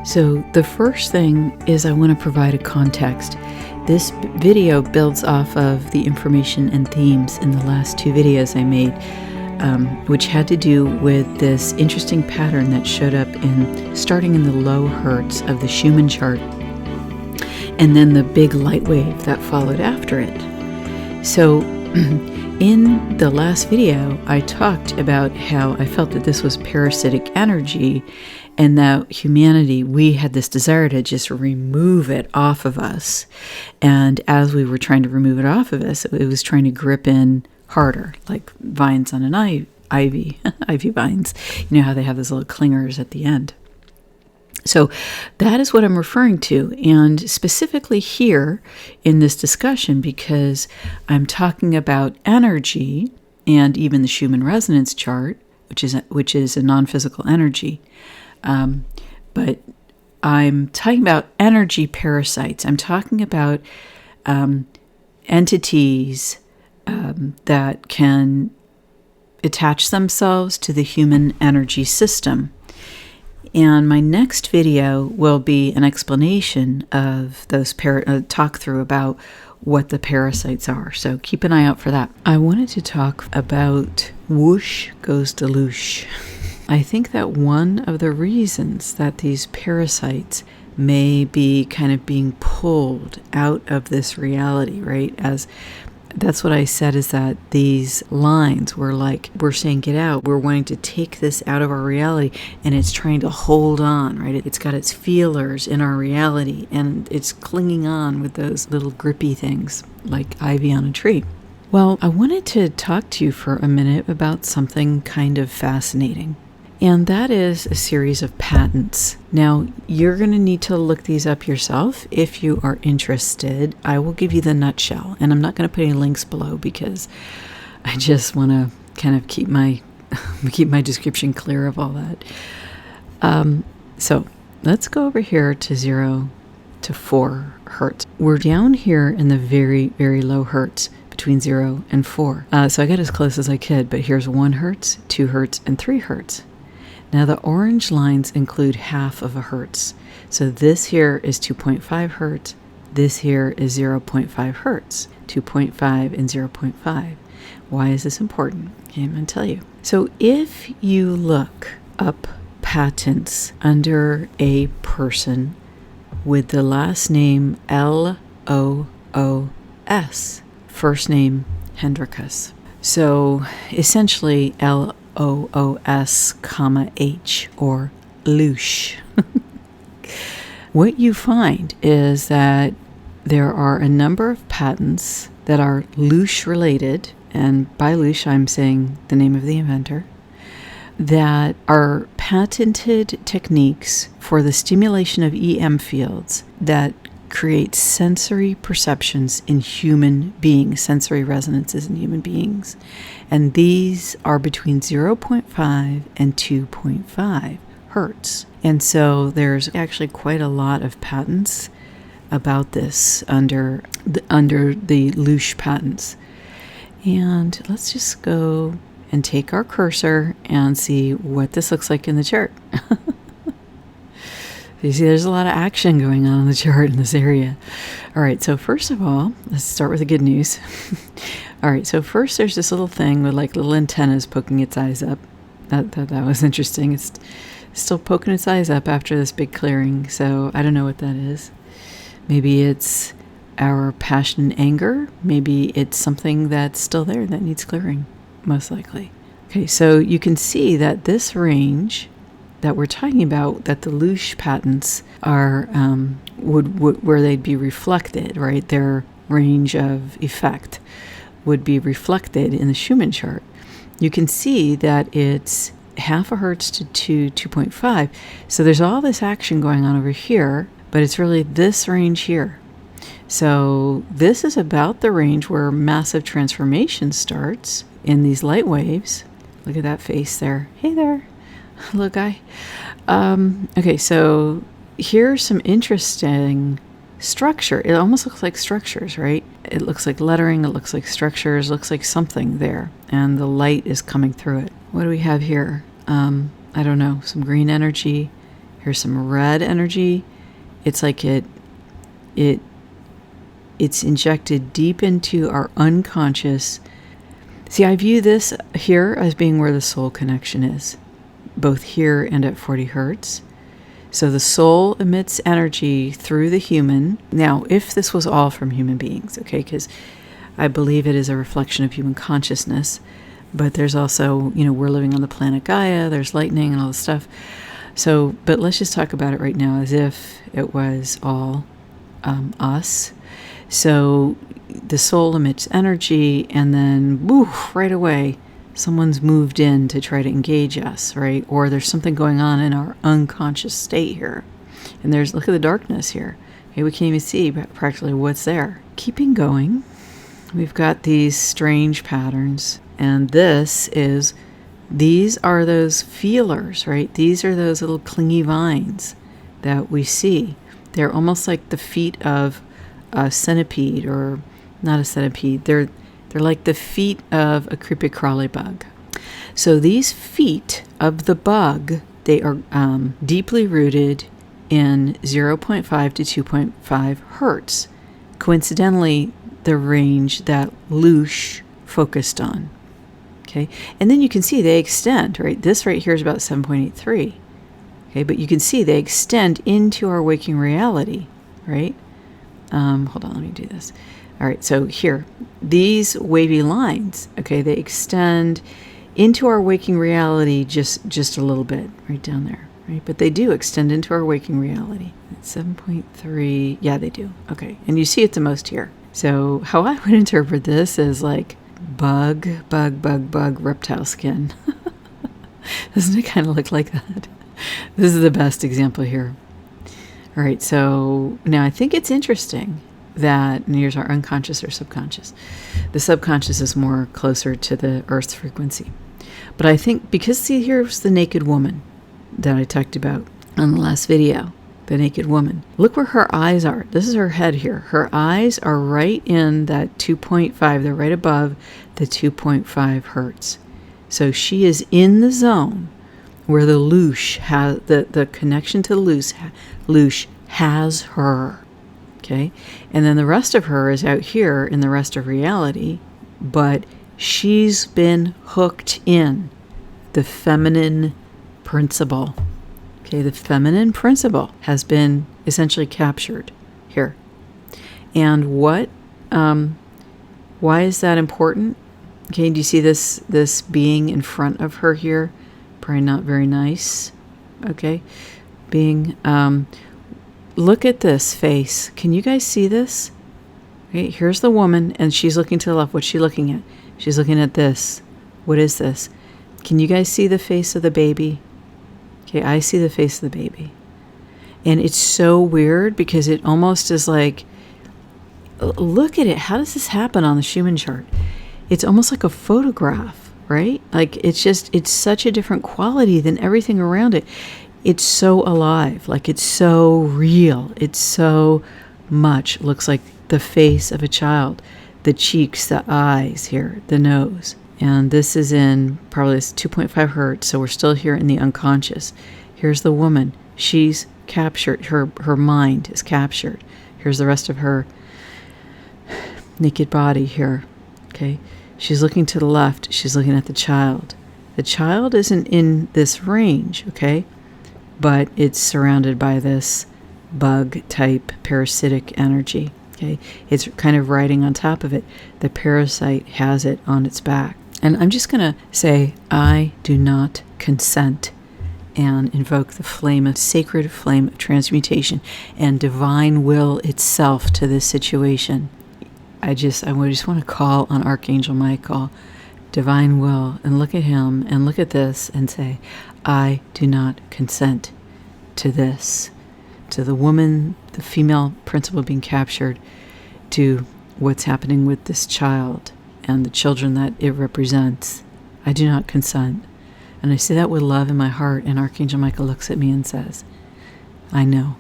So the first thing is I want to provide a context. This video builds off of the information and themes in the last two videos I made, which had to do with this interesting pattern that showed up starting in the low hertz of the Schumann chart, and then the big light wave that followed after it. So in the last video, I talked about how I felt that this was parasitic energy, and that humanity, we had this desire to just remove it off of us. And as we were trying to remove it off of us, it was trying to grip in harder, like vines on an ivy vines. You know how they have those little clingers at the end. So that is what I'm referring to, and specifically here in this discussion, because I'm talking about energy and even the Schumann resonance chart, which is a non-physical energy. But I'm talking about energy parasites. I'm talking about entities that can attach themselves to the human energy system. And my next video will be an explanation of those talk through about what the parasites are. So keep an eye out for that. I wanted to talk about Whoosh goes to Loosh. I think that one of the reasons that these parasites may be kind of being pulled out of this reality, right? That's what I said, is that these lines were like, we're saying get out. We're wanting to take this out of our reality, and it's trying to hold on, right? It's got its feelers in our reality, and it's clinging on with those little grippy things like ivy on a tree. Well, I wanted to talk to you for a minute about something kind of fascinating. And that is a series of patents. Now, you're going to need to look these up yourself if you are interested. I will give you the nutshell, and I'm not going to put any links below because I just want to kind of keep my description clear of all that. So let's go over here to 0 to 4 hertz. We're down here in the very, very low hertz between 0 and 4. So I got as close as I could, but here's 1 hertz, 2 hertz, and 3 hertz. Now the orange lines include half of a hertz. So this here is 2.5 hertz. This here is 0.5 hertz. 2.5 and 0.5. Why is this important? Okay, I'm going to tell you. So if you look up patents under a person with the last name Loos, first name Hendrikus. So essentially Loos, H, or Loosh. What you find is that there are a number of patents that are Loosh related, and by Loosh I'm saying the name of the inventor, that are patented techniques for the stimulation of EM fields that create sensory perceptions in human beings, sensory resonances in human beings. And these are between 0.5 and 2.5 hertz. And so there's actually quite a lot of patents about this under the Loosh patents. And let's just go and take our cursor and see what this looks like in the chart. You see, there's a lot of action going on in the chart in this area. All right, so first of all, let's start with the good news. All right, so first there's this little thing with like little antennas poking its eyes up. That was interesting. It's still poking its eyes up after this big clearing, so I don't know what that is. Maybe it's our passion and anger. Maybe it's something that's still there that needs clearing, most likely. Okay, so you can see that this range that we're talking about, that the Loosh patents are would where they'd be reflected, right? Their range of effect would be reflected in the Schumann chart. You can see that it's half a hertz to 2.5. So there's all this action going on over here, but it's really this range here. So this is about the range where massive transformation starts in these light waves. Look at that face there. Hey there. Little guy. Okay, so here's some interesting structure. It almost looks like structures, right? It looks like lettering, it looks like structures, looks like something there, and the light is coming through it. What do we have here? I don't know, some green energy. Here's some red energy. It's like it's injected deep into our unconscious. See, I view this here as being where the soul connection is, both here and at 40 hertz. So the soul emits energy through the human. Now, if this was all from human beings, okay, because I believe it is a reflection of human consciousness, but there's also, we're living on the planet Gaia, there's lightning and all this stuff. So, but let's just talk about it right now as if it was all us. So the soul emits energy, and then, woof, right away, someone's moved in to try to engage us, right? Or there's something going on in our unconscious state here. And look at the darkness here. Okay, we can't even see practically what's there. Keeping going, we've got these strange patterns. And these are those feelers, right? These are those little clingy vines that we see. They're almost like the feet of a centipede, or not a centipede. They're like the feet of a creepy crawly bug. So these feet of the bug, they are deeply rooted in 0.5 to 2.5 hertz. Coincidentally, the range that Loosh focused on. Okay, and then you can see they extend, right? This right here is about 7.83. Okay, but you can see they extend into our waking reality, right? Hold on, let me do this. All right, so here, these wavy lines, okay, they extend into our waking reality just a little bit, right down there, right? But they do extend into our waking reality. 7.3, yeah, they do. Okay, and you see it the most here. So how I would interpret this is like bug, reptile skin. Doesn't it kind of look like that? This is the best example here. All right, so now I think it's interesting that, and here's our unconscious or subconscious. The subconscious is more closer to the Earth's frequency. But I think, because see, here's the naked woman that I talked about on the last video, the naked woman. Look where her eyes are. This is her head here. Her eyes are right in that 2.5. They're right above the 2.5 hertz. So she is in the zone where the Loosh has, the connection to the Loosh has her. Okay? And then the rest of her is out here in the rest of reality, but she's been hooked in the feminine principle. Okay, the feminine principle has been essentially captured here. And why is that important? Okay, do you see this being in front of her here? Probably not very nice. Okay, being, look at this face. Can you guys see this? Okay, here's the woman, and she's looking to the left. What's she looking at? She's looking at this. What is this? Can you guys see the face of the baby? Okay, I see the face of the baby. And it's so weird because it almost is like, look at it. How does this happen on the Schumann chart? It's almost like a photograph, right? Like it's such a different quality than everything around it. It's so alive, like it's so real. It's so much looks like the face of a child. The cheeks, the eyes here, the nose. And this is in probably 2.5 hertz, so we're still here in the unconscious. Here's the woman. She's captured, her mind is captured. Here's the rest of her naked body here, okay? She's looking to the left. She's looking at the child. The child isn't in this range, okay? But it's surrounded by this bug-type parasitic energy, okay? It's kind of riding on top of it. The parasite has it on its back. And I'm just going to say, I do not consent, and invoke the flame of sacred flame of transmutation and divine will itself to this situation. I just want to call on Archangel Michael, divine will, and look at him and look at this and say, I do not consent to this, to the woman, the female principle being captured, to what's happening with this child and the children that it represents. I do not consent. And I say that with love in my heart, and Archangel Michael looks at me and says, I know.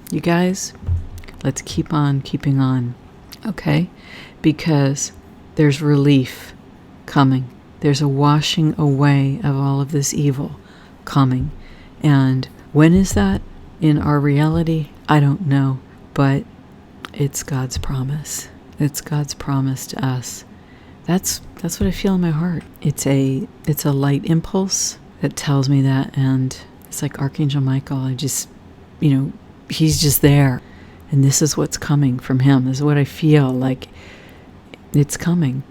You guys, let's keep on keeping on, okay? Because there's relief coming. There's a washing away of all of this evil. coming. And when is that in our reality? I don't know, but it's God's promise. It's God's promise to us. That's what I feel in my heart. It's a light impulse that tells me that, and it's like Archangel Michael. I just, he's just there, and this is what's coming from him. This is what I feel like. It's coming.